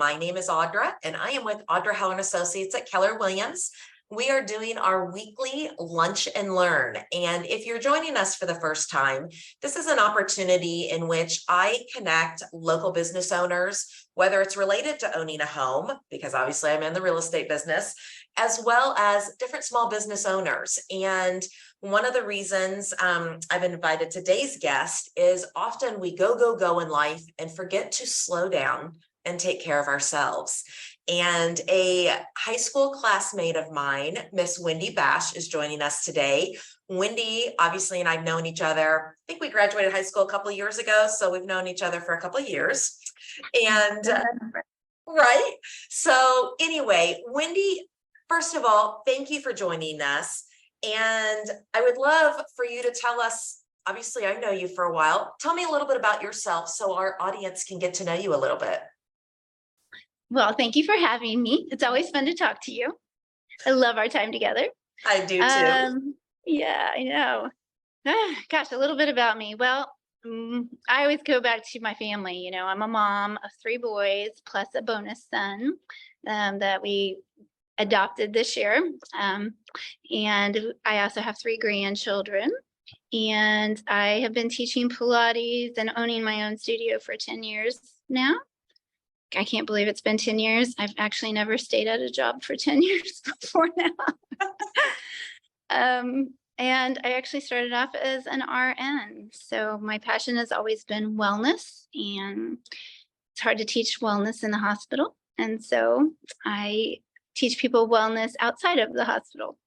My name is Audra, and I am with Audra Helen Associates at Keller Williams. We are doing our weekly Lunch and Learn. And if you're joining us for the first time, this is an opportunity in which I connect local business owners, whether it's related to owning a home, because obviously I'm in the real estate business, as well as different small business owners. And one of the reasons I've invited today's guest is often we go in life and forget to slow down and take care of ourselves. And a high school classmate of mine, Miss Wendy Basch, is joining us today. Wendy, obviously, and I've known each other. I think we graduated high school a couple of years ago, so we've known each other for a couple of years. And right. So anyway, Wendy, first of all, thank you for joining us. And I would love for you to tell us, obviously, I know you for a while. Tell me a little bit about yourself so our audience can get to know you a little bit. Well, thank you for having me. It's always fun to talk to you. I love our time together. I do too. Yeah, I know. Gosh, a little bit about me. Well, I always go back to my family. You know, I'm a mom of 3 boys plus a bonus son that we adopted this year. And I also have 3 grandchildren. And I have been teaching Pilates and owning my own studio for 10 years now. I can't believe it's been 10 years. I've actually never stayed at a job for 10 years before now. And I actually started off as an RN. So my passion has always been wellness, and it's hard to teach wellness in the hospital. And so I teach people wellness outside of the hospital.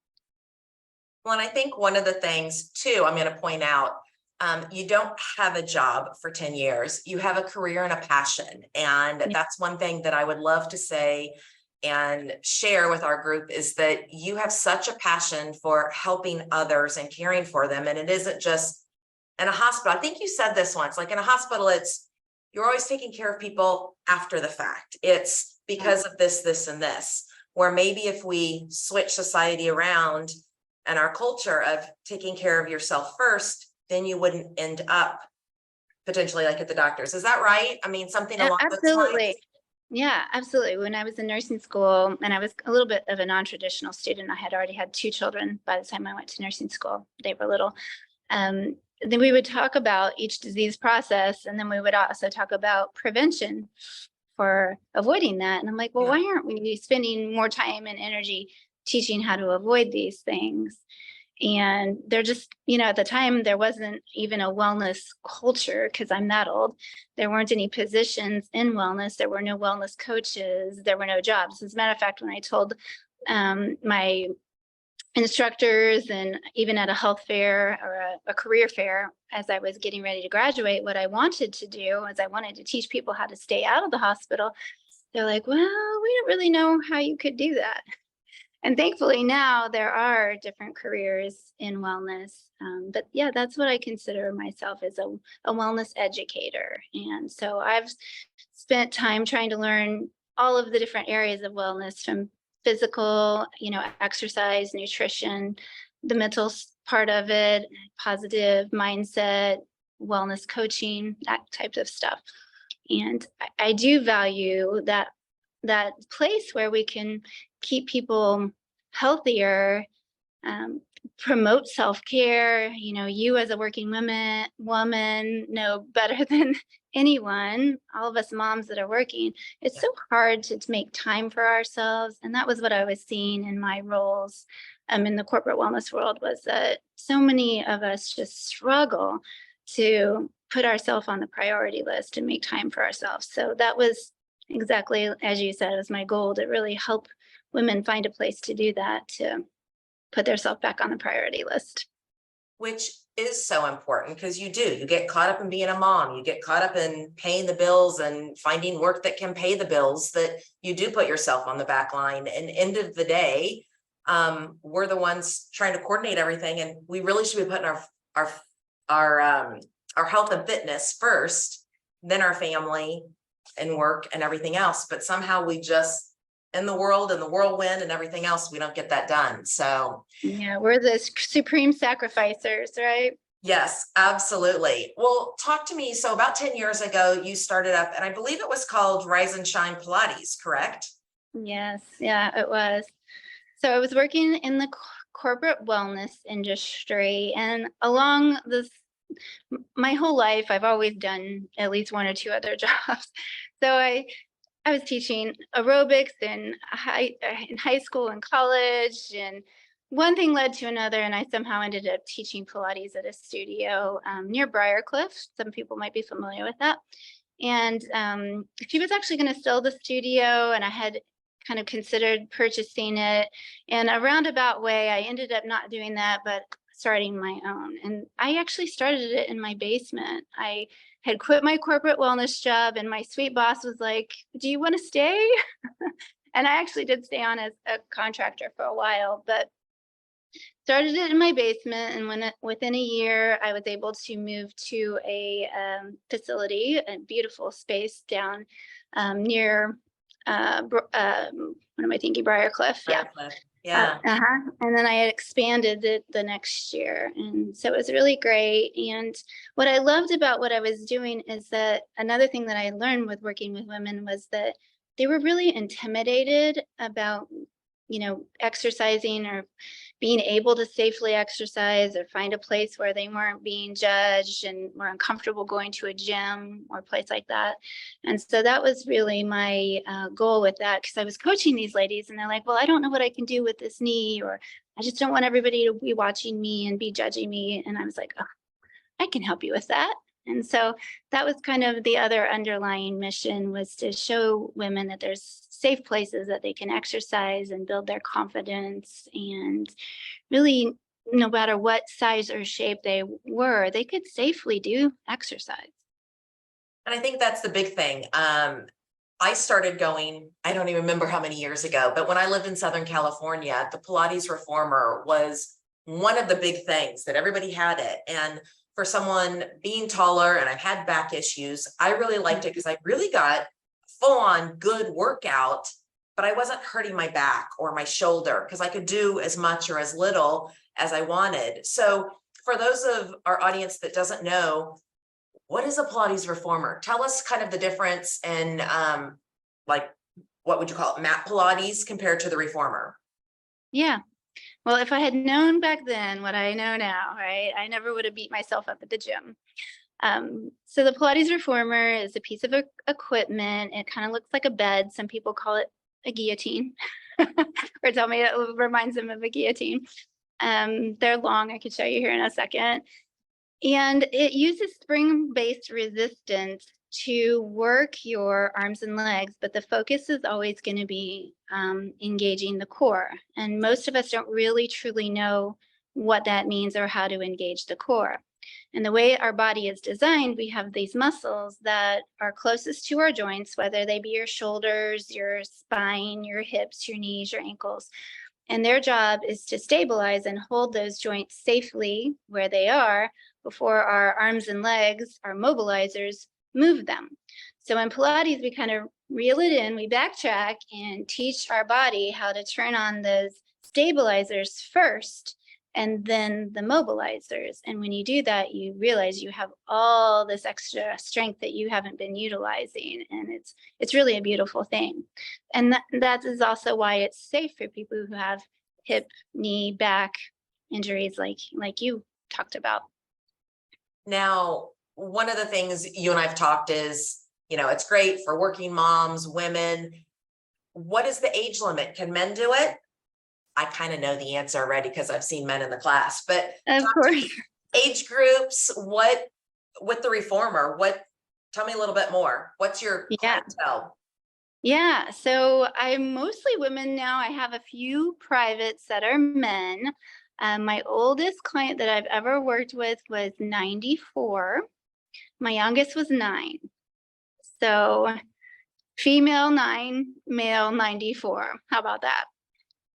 Well, and I think one of the things too, I'm going to point out, you don't have a job for 10 years. You have a career and a passion. And that's one thing that I would love to say and share with our group is that you have such a passion for helping others and caring for them. And it isn't just in a hospital. I think you said this once, like in a hospital, you're always taking care of people after the fact. It's because of this, and this, where maybe if we switch society around and our culture of taking care of yourself first, then you wouldn't end up potentially like at the doctor's. Is that right? I mean, something along those lines. Yeah, absolutely. When I was in nursing school, and I was a little bit of a non-traditional student, I had already had 2 children by the time I went to nursing school. They were little. Then we would talk about each disease process, and then we would also talk about prevention for avoiding that. And I'm like, well, why aren't we spending more time and energy teaching how to avoid these things? And they're just, at the time, there wasn't even a wellness culture because I'm that old. There weren't any positions in wellness. There were no wellness coaches. There were no jobs. As a matter of fact, when I told my instructors and even at a health fair or a career fair, as I was getting ready to graduate, what I wanted to do is I wanted to teach people how to stay out of the hospital. They're like, well, we don't really know how you could do that. And thankfully now there are different careers in wellness. But yeah, that's what I consider myself as a wellness educator. And so I've spent time trying to learn all of the different areas of wellness, from physical, exercise, nutrition, the mental part of it, positive mindset, wellness coaching, that type of stuff. And I do value that place where we can keep people healthier, promote self-care. You as a working woman know better than anyone, all of us moms that are working, it's so hard to make time for ourselves. And that was what I was seeing in my roles in the corporate wellness world, was that so many of us just struggle to put ourselves on the priority list and make time for ourselves. So that was exactly, as you said, was my goal, to really help women find a place to do that, to put themselves back on the priority list. Which is so important, because you get caught up in being a mom, you get caught up in paying the bills and finding work that can pay the bills, that you do put yourself on the back line. And end of the day, we're the ones trying to coordinate everything, and we really should be putting our health and fitness first, then our family and work and everything else. But somehow we just, in the world and the whirlwind and everything else, we don't get that done. So yeah, we're the supreme sacrificers, right? Yes, absolutely. Well, talk to me. So about 10 years ago, you started up, and I believe it was called Rise and Shine Pilates, correct? Yes, yeah, it was. So I was working in the corporate wellness industry, and along this, my whole life, I've always done at least one or two other jobs. So I was teaching aerobics in high school and college, and one thing led to another, and I somehow ended up teaching Pilates at a studio near Briarcliff. Some people might be familiar with that. And she was actually going to sell the studio, and I had kind of considered purchasing it. In a roundabout way, I ended up not doing that, but starting my own. And I actually started it in my basement. I had quit my corporate wellness job, and my sweet boss was like, "Do you want to stay?" And I actually did stay on as a contractor for a while, but started it in my basement. And within a year, I was able to move to a facility, a beautiful space down near, what am I thinking? Briarcliff. Yeah. Briarcliff. Yeah. And then I had expanded it the next year. And so it was really great. And what I loved about what I was doing is that another thing that I learned with working with women was that they were really intimidated about, exercising or being able to safely exercise or find a place where they weren't being judged and were uncomfortable going to a gym or a place like that. And so that was really my goal with that, because I was coaching these ladies and they're like, well, I don't know what I can do with this knee, or I just don't want everybody to be watching me and be judging me. And I was like, oh, I can help you with that. And so that was kind of the other underlying mission, was to show women that there's safe places that they can exercise and build their confidence, and really, no matter what size or shape they were, they could safely do exercise. And I think that's the big thing. I started going, I don't even remember how many years ago, but when I lived in Southern California, the Pilates reformer was one of the big things that everybody had it. And for someone being taller, and I've had back issues, I really liked it because I really got full on good workout, but I wasn't hurting my back or my shoulder because I could do as much or as little as I wanted. So for those of our audience that doesn't know, what is a Pilates reformer? Tell us kind of the difference in like, what would you call it, mat Pilates compared to the reformer? Yeah. Well, if I had known back then what I know now, right, I never would have beat myself up at the gym. So the Pilates reformer is a piece of equipment. It kind of looks like a bed. Some people call it a guillotine, or tell me it reminds them of a guillotine. They're long. I could show you here in a second. And it uses spring-based resistance to work your arms and legs, but the focus is always going to be engaging the core. And most of us don't really truly know what that means or how to engage the core. And the way our body is designed, we have these muscles that are closest to our joints, whether they be your shoulders, your spine, your hips, your knees, your ankles. And their job is to stabilize and hold those joints safely where they are before our arms and legs, our mobilizers, move them. So in Pilates, we kind of reel it in, we backtrack and teach our body how to turn on those stabilizers first and then the mobilizers. And when you do that, you realize you have all this extra strength that you haven't been utilizing. And it's really a beautiful thing. And that is also why it's safe for people who have hip, knee, back injuries like you talked about. Now, one of the things you and I've talked is, it's great for working moms, women. What is the age limit? Can men do it? I kind of know the answer already because I've seen men in the class, but Of course. age groups, what with the reformer, tell me a little bit more. What's your clientele? Yeah, so I'm mostly women now. I have a few privates that are men. My oldest client that I've ever worked with was 94. My youngest was 9. So female 9, male 94. How about that?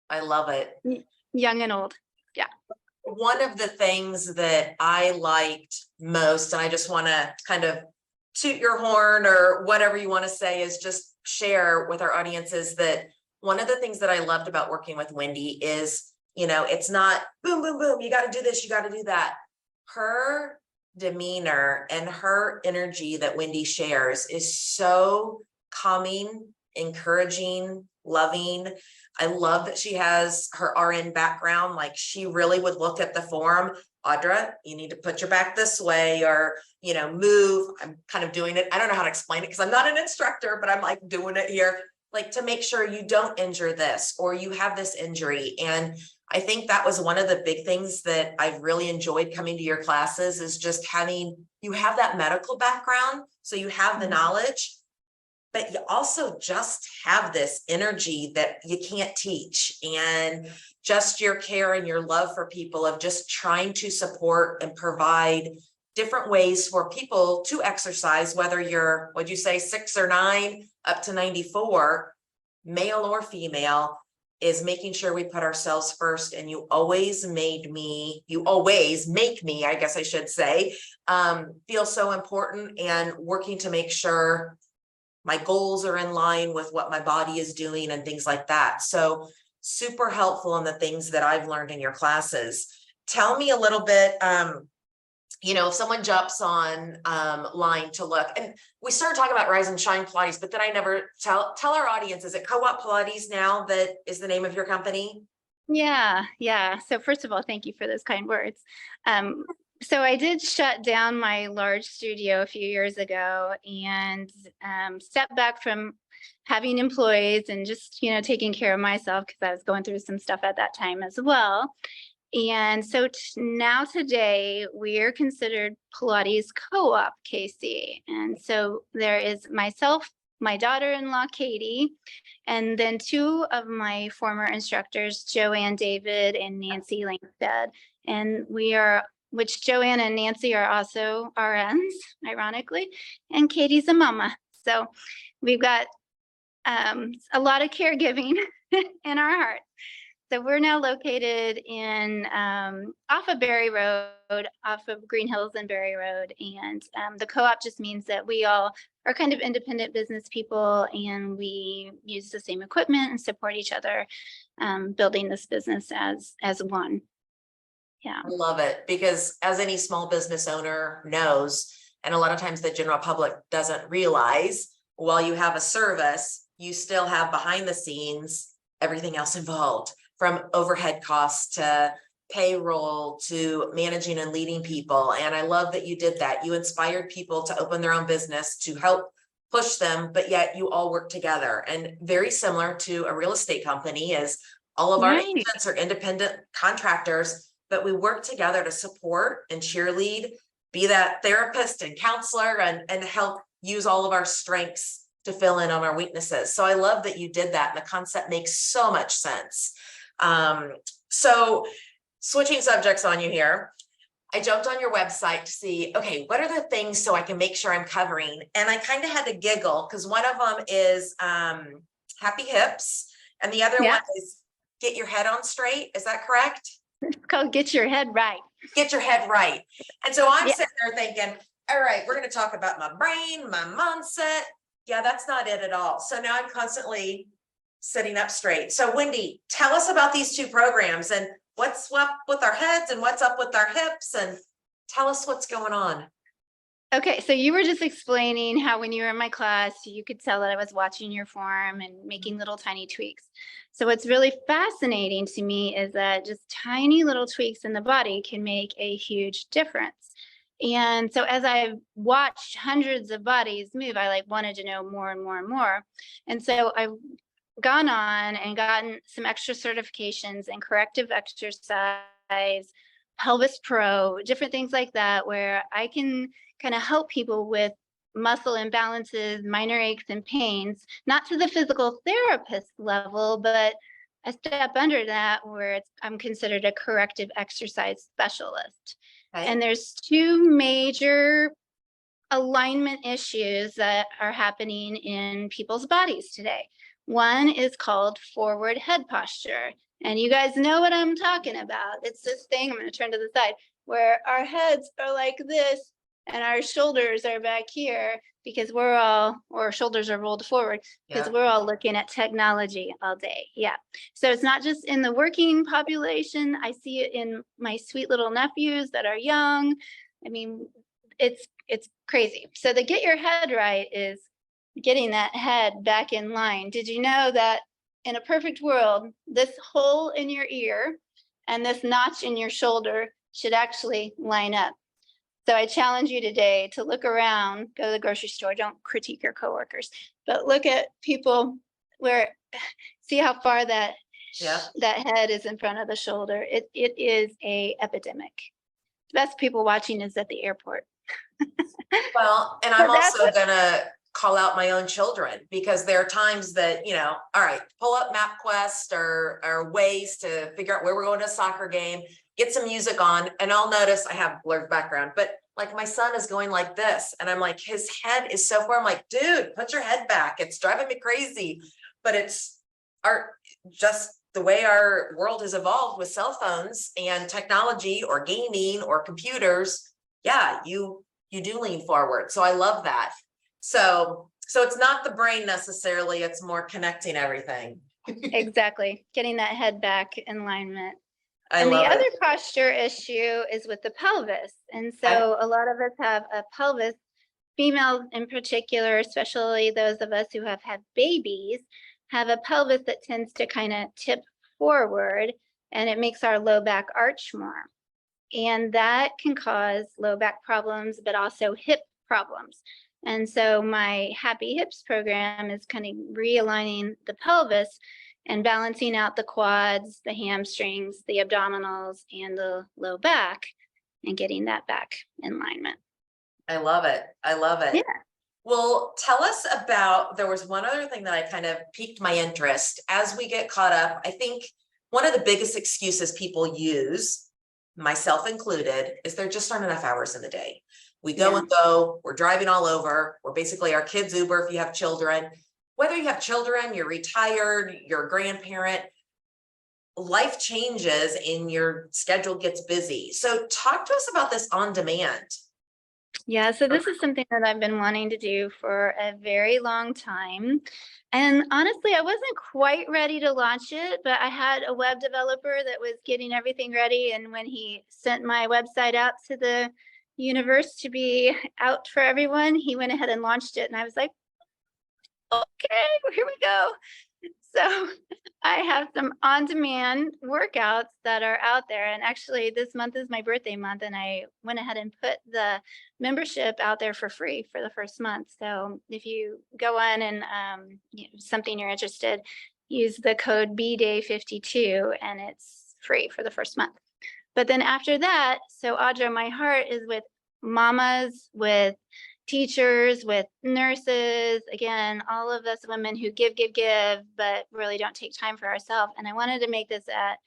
I love it. Young and old. Yeah. One of the things that I liked most, and I just want to kind of toot your horn or whatever you want to say, is just share with our audiences that one of the things that I loved about working with Wendy is, it's not boom, boom, boom. You got to do this, you got to do that. her demeanor and her energy that Wendy shares is so calming, encouraging, loving. I love that she has her RN background. Like, she really would look at the form, Audra, you need to put your back this way, or, you know, move. I'm kind of doing it. I don't know how to explain it because I'm not an instructor, but I'm like doing it here, like to make sure you don't injure this or you have this injury. And I think that was one of the big things that I've really enjoyed coming to your classes, is just having, you have that medical background, so you have the knowledge, but you also just have this energy that you can't teach, and just your care and your love for people, of just trying to support and provide different ways for people to exercise, whether you're, what'd you say, 6 or 9 up to 94, male or female, is making sure we put ourselves first. And you always make me, I guess I should say, feel so important, and working to make sure my goals are in line with what my body is doing and things like that. So super helpful in the things that I've learned in your classes. Tell me a little bit, you know, if someone jumps on line to look, and we started talking about Rise and Shine Pilates, but then I never tell our audience, is it Co-op Pilates now that is the name of your company? Yeah. So first of all, thank you for those kind words. So I did shut down my large studio a few years ago, and stepped back from having employees and just, you know, taking care of myself, because I was going through some stuff at that time as well. And so now today we're considered Pilates Co-op, Casey. And so there is myself, my daughter-in-law, Katie, and then 2 of my former instructors, Joanne David and Nancy Langstead. And we are, which Joanne and Nancy are also RNs, ironically, and Katie's a mama. So we've got a lot of caregiving in our hearts. So we're now located in off of Berry Road, off of Green Hills and Berry Road. And the co-op just means that we all are kind of independent business people, and we use the same equipment and support each other, building this business as one. Yeah. I love it, because as any small business owner knows, and a lot of times the general public doesn't realize, while you have a service, you still have behind the scenes everything else involved, from overhead costs to payroll to managing and leading people. And I love that you did that. You inspired people to open their own business to help push them, but yet you all work together. And very similar to a real estate company, is all of our agents are independent contractors, but we work together to support and cheerlead, be that therapist and counselor, and help use all of our strengths to fill in on our weaknesses. So I love that you did that. And the concept makes so much sense. So switching subjects on you here, I jumped on your website to see, okay, what are the things so I can make sure I'm covering? And I kind of had to giggle, because one of them is happy hips, and the other one is get your head on straight. Is that correct? It's called Get Your Head Right. Get your head right. And so I'm sitting there thinking, all right, we're going to talk about my brain, my mindset. Yeah, that's not it at all. So now I'm constantly sitting up straight. So Wendy, tell us about these 2 programs, and what's up with our heads and what's up with our hips, and tell us what's going on. Okay, so you were just explaining how when you were in my class, you could tell that I was watching your form and making little tiny tweaks. So what's really fascinating to me is that just tiny little tweaks in the body can make a huge difference. And so as I've watched hundreds of bodies move, I wanted to know more and more and more. And so I've gone on and gotten some extra certifications in corrective exercise, Pelvis Pro, different things like that, where I can kind of help people with muscle imbalances, minor aches and pains, not to the physical therapist level, but a step under that, where I'm considered a corrective exercise specialist. Okay. And there's 2 major alignment issues that are happening in people's bodies today. One is called forward head posture. And you guys know what I'm talking about. It's this thing, I'm going to turn to the side, where our heads are like this, and our shoulders are back here because our shoulders are rolled forward because Yeah. we're all looking at technology all day. Yeah. So it's not just in the working population. I see it in my sweet little nephews that are young. I mean, it's crazy. So the get your head right is getting that head back in line. Did you know that in a perfect world, this hole in your ear and this notch in your shoulder should actually line up? So I challenge you today to look around, go to the grocery store, don't critique your coworkers, but look at people where, see how far that Yeah. that head is in front of the shoulder. It is a epidemic. The best people watching is at the airport. Well, and So I'm that's also gonna call out my own children because there are times that, all right, pull up MapQuest or ways to figure out where we're going to a soccer game, get some music on, and I'll notice I have blurred background, but like my son is going like this, and I'm like, his head is so far. I'm like, dude, put your head back. It's driving me crazy. But it's just the way our world has evolved with cell phones and technology or gaming or computers. Yeah, you do lean forward. So I love that. So it's not the brain necessarily, it's more connecting everything. exactly getting that head back in alignment. I And the love other it. posture issue is with the pelvis. And I, so a lot of us have a pelvis, females in particular, especially those of us who have had babies, have a pelvis that tends to kind of tip forward, and it makes our low back arch more. And that can cause low back problems, but also hip problems. And so my Happy Hips program is kind of realigning the pelvis and balancing out the quads, the hamstrings, the abdominals, and the low back, and getting that back in alignment. I love it. I love it. Yeah. Well, tell us about, there was one other thing that I kind of piqued my interest as we get caught up. I think one of the biggest excuses people use, myself included, is there just aren't enough hours in the day. We go Yeah. and go, we're driving all over. We're basically our kids' Uber if you have children. Whether you have children, you're retired, you're a grandparent, life changes and your schedule gets busy. So talk to us about this on demand. Yeah, so this is something that I've been wanting to do for a very long time. And honestly, I wasn't quite ready to launch it, but I had a web developer that was getting everything ready. And when he sent my website out to the universe to be out for everyone, he went ahead and launched it. And I was like, okay, here we go. So I have some on-demand workouts that are out there. And actually, this month is my birthday month, and I went ahead and put the membership out there for free for the first month. So if you go on and something you're interested, use the code BDAY52, and it's free for the first month. But then after that, so Audra, my heart is with mamas, with teachers, with nurses, again, all of us women who give, but really don't take time for ourselves. And I wanted to make this at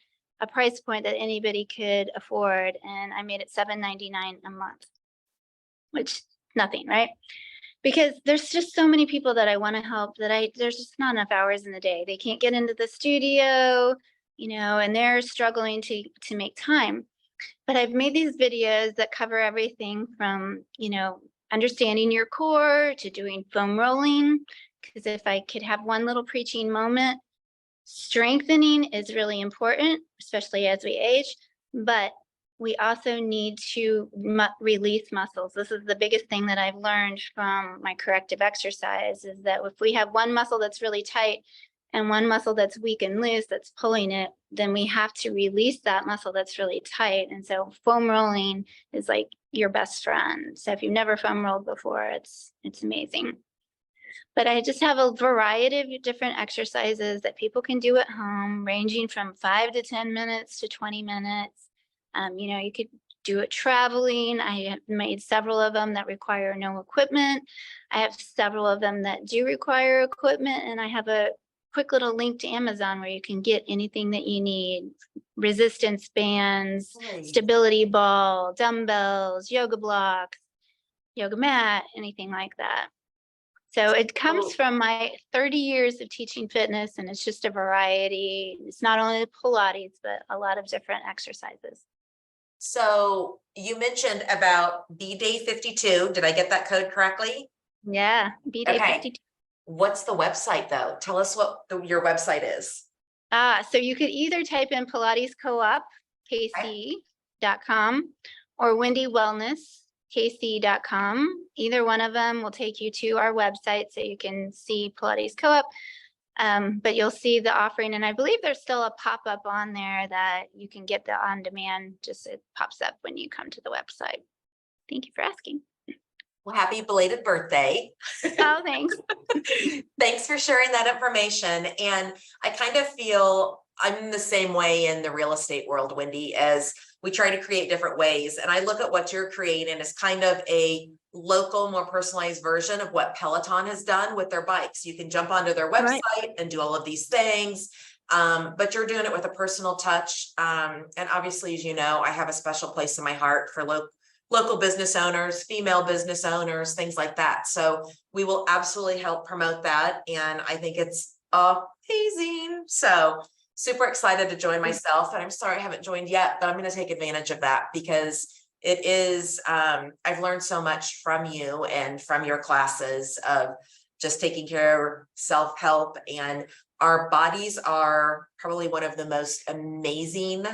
a price point that anybody could afford. And I made it $7.99 a month, which nothing, right? Because there's just so many people that I want to help that there's just not enough hours in the day. They can't get into the studio, and they're struggling to make time. But I've made these videos that cover everything from, understanding your core to doing foam rolling. Because if I could have one little preaching moment, strengthening is really important, especially as we age, but we also need to release muscles. This is the biggest thing that I've learned from my corrective exercise, is that if we have one muscle that's really tight and one muscle that's weak and loose that's pulling it, then we have to release that muscle that's really tight. And so foam rolling is like your best friend. So if you've never foam rolled before, it's amazing. But I just have a variety of different exercises that people can do at home, ranging from 5 to 10 minutes to 20 minutes. You could do it traveling. I have made several of them that require no equipment. I have several of them that do require equipment, and I have a quick little link to Amazon where you can get anything that you need: resistance bands, stability ball, dumbbells, yoga blocks, yoga mat, anything like that. So it comes from my 30 years of teaching fitness, and it's just a variety. It's not only Pilates, but a lot of different exercises. So you mentioned about B Day 52. Did I get that code correctly? Yeah, B-Day Okay. 52. What's the website though? Tell us what your website is. So you could either type in Pilates Co-op, KC.com, or Wendy Wellness, KC.com. Either one of them will take you to our website so you can see Pilates Co-op. But you'll see the offering, and I believe there's still a pop-up on there that you can get the on-demand, just it pops up when you come to the website. Thank you for asking. Well, happy belated birthday. Oh, thanks. Thanks for sharing that information. And I kind of feel I'm the same way in the real estate world, Wendy, as we try to create different ways. And I look at what you're creating as kind of a local, more personalized version of what Peloton has done with their bikes. You can jump onto their website and do all of these things. But you're doing it with a personal touch. And obviously, as you know, I have a special place in my heart for local business owners, female business owners, things like that. So we will absolutely help promote that. And I think it's amazing. So super excited to join myself. And I'm sorry I haven't joined yet, but I'm going to take advantage of that because it is, I've learned so much from you and from your classes of just taking care of self-help. And our bodies are probably one of the most amazing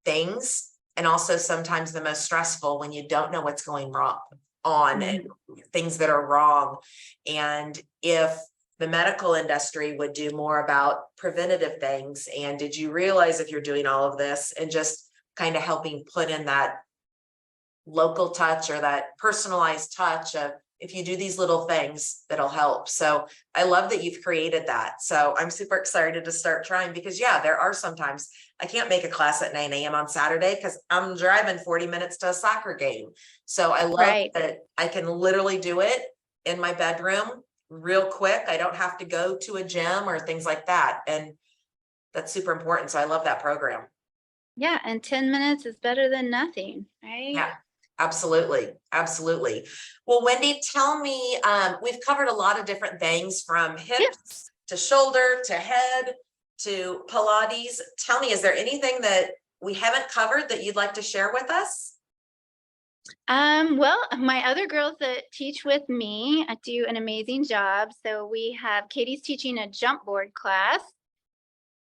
things, and also sometimes the most stressful when you don't know what's going on and things that are wrong. And if the medical industry would do more about preventative things, and did you realize if you're doing all of this and just kind of helping put in that local touch or that personalized touch of, if you do these little things, that'll help. So I love that you've created that. So I'm super excited to start trying because yeah, there are sometimes I can't make a class at 9 a.m. on Saturday because I'm driving 40 minutes to a soccer game. So I love that I can literally do it in my bedroom real quick. I don't have to go to a gym or things like that. And that's super important. So I love that program. Yeah, and 10 minutes is better than nothing, right? Yeah. Absolutely. Absolutely. Well, Wendy, tell me, we've covered a lot of different things from hips to shoulder to head to Pilates. Tell me, is there anything that we haven't covered that you'd like to share with us? Well, my other girls that teach with me do an amazing job. So we have Katie's teaching a jump board class.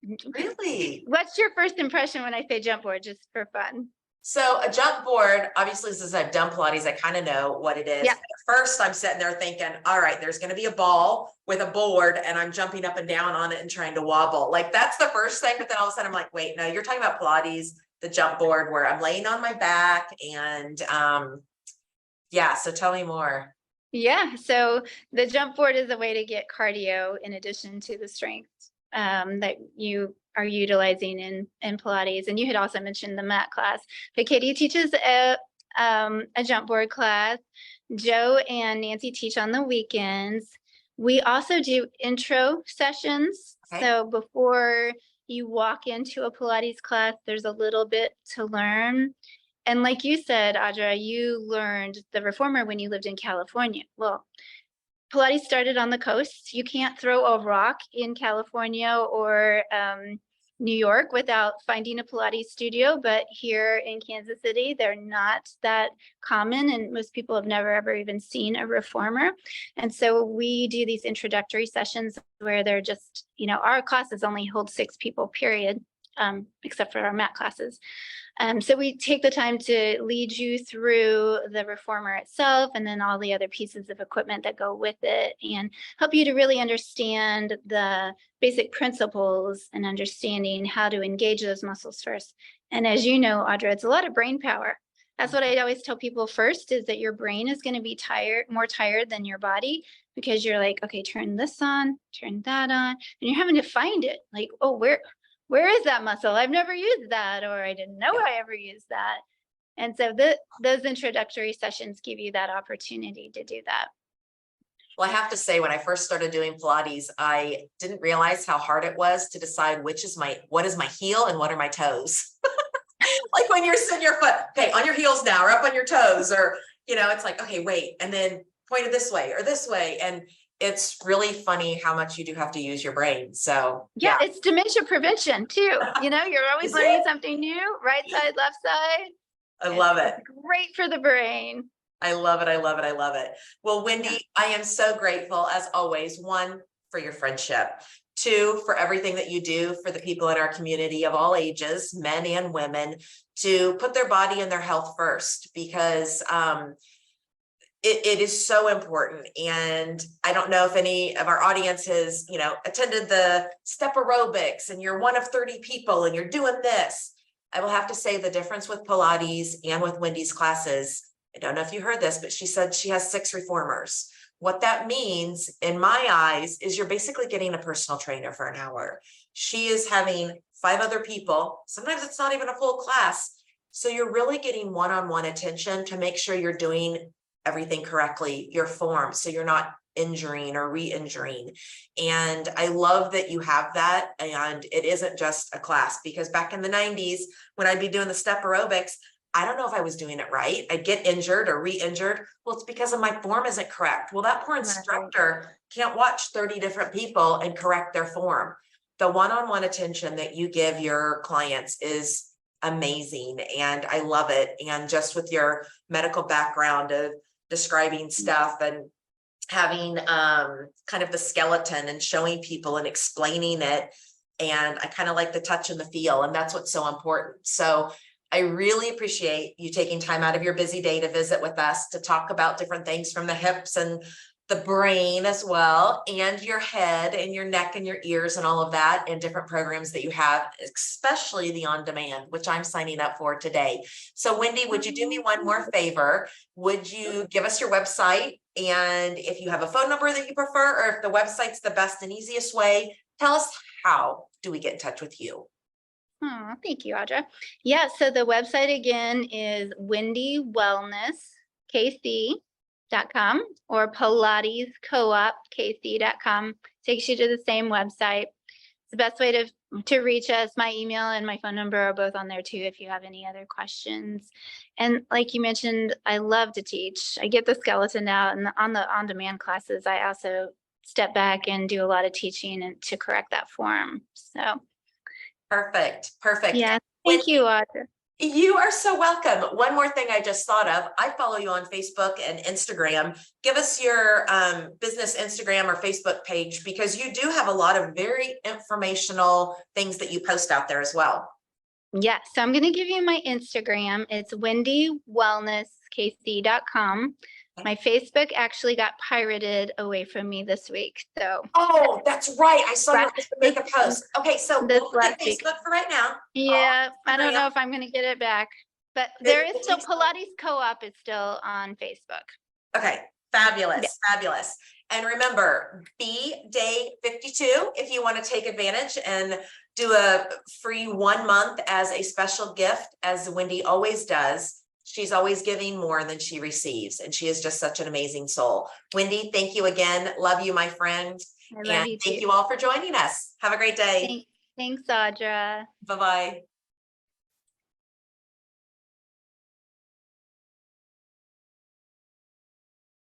Really? What's your first impression when I say jump board, just for fun? So a jump board, obviously, since I've done Pilates, I kind of know what it is. Yeah. At first, I'm sitting there thinking, all right, there's going to be a ball with a board and I'm jumping up and down on it and trying to wobble. Like that's the first thing. But then all of a sudden I'm like, wait, no, you're talking about Pilates, the jump board where I'm laying on my back and yeah. So tell me more. Yeah. So the jump board is a way to get cardio in addition to the strength that you are utilizing in Pilates. And you had also mentioned the mat class. But Katie teaches a jump board class. Joe and Nancy teach on the weekends. We also do intro sessions. Okay. So before you walk into a Pilates class, there's a little bit to learn. And like you said, Audra, you learned the reformer when you lived in California. Well, Pilates started on the coast. You can't throw a rock in California or New York without finding a Pilates studio. But here in Kansas City, they're not that common. And most people have never, ever even seen a reformer. And so we do these introductory sessions where they're just, our classes only hold 6 people, period, except for our mat classes. So we take the time to lead you through the reformer itself and then all the other pieces of equipment that go with it and help you to really understand the basic principles and understanding how to engage those muscles first. And as you know, Audra, it's a lot of brain power. That's what I always tell people first, is that your brain is going to be more tired than your body, because you're like, okay, turn this on, turn that on, and you're having to find it. Like, oh, where is that muscle? I've never used that, or I didn't know I ever used that. And so those introductory sessions give you that opportunity to do that. Well, I have to say, when I first started doing Pilates, I didn't realize how hard it was to decide what is my heel and what are my toes. Like when you're sitting your foot, okay, on your heels now or up on your toes, or, it's like, okay, wait, and then point it this way or this way. And it's really funny how much you do have to use your brain. So yeah. It's dementia prevention too. You're always learning something new, right side, left side. I love it. It's great for the brain. I love it. I love it. I love it. Well, Wendy, Yeah. I am so grateful as always. One, for your friendship. Two, for everything that you do for the people in our community of all ages, men and women, to put their body and their health first, because it is so important. And I don't know if any of our audience has, attended the step aerobics and you're one of 30 people and you're doing this. I will have to say the difference with Pilates and with Wendy's classes, I don't know if you heard this, but she said she has 6 reformers. What that means in my eyes is you're basically getting a personal trainer for an hour. She is having 5 other people. Sometimes it's not even a full class. So you're really getting one-on-one attention to make sure you're doing everything correctly, your form, so you're not injuring or re-injuring. And I love that you have that. And it isn't just a class, because back in the 90s, when I'd be doing the step aerobics, I don't know if I was doing it right. I'd get injured or re-injured. Well, it's because of my form isn't correct. Well, that poor instructor can't watch 30 different people and correct their form. The one-on-one attention that you give your clients is amazing. And I love it. And just with your medical background of describing stuff and having kind of the skeleton and showing people and explaining it. And I kind of like the touch and the feel, and that's what's so important. So I really appreciate you taking time out of your busy day to visit with us, to talk about different things from the hips and the brain as well, and your head and your neck and your ears and all of that, and different programs that you have, especially the on-demand, which I'm signing up for today. So Wendy, would you do me one more favor? Would you give us your website? And if you have a phone number that you prefer, or if the website's the best and easiest way, tell us, how do we get in touch with you? Oh, thank you, Audra. Yeah, so the website again is wendywellnesskc.com or pilatescoopkc.com. Takes you to the same website. It's the best way to reach us. My email and my phone number are both on there too if you have any other questions. And like you mentioned, I love to teach. I get the skeleton out, and on the on-demand classes, I also step back and do a lot of teaching and to correct that form. So Perfect. yeah, thank you, Audra. You are so welcome. One more thing I just thought of, I follow you on Facebook and Instagram. Give us your business Instagram or Facebook page, because you do have a lot of very informational things that you post out there as well. Yeah, so I'm going to give you my Instagram. It's wendywellnesskc.com. My Facebook actually got pirated away from me this week. So oh, that's right. I saw your husband make a post. Okay, so we'll look at Facebook for right now. Yeah, I don't know if I'm going to get it back, but there is still Pilates Co-op is still on Facebook. Okay, fabulous, fabulous. And remember, be day 52 if you want to take advantage and do a free 1 month as a special gift, as Wendy always does. She's always giving more than she receives, and she is just such an amazing soul. Wendy, thank you again. Love you, my friend. I love you too. Thank you all for joining us. Have a great day. Thanks, Audra. Bye-bye.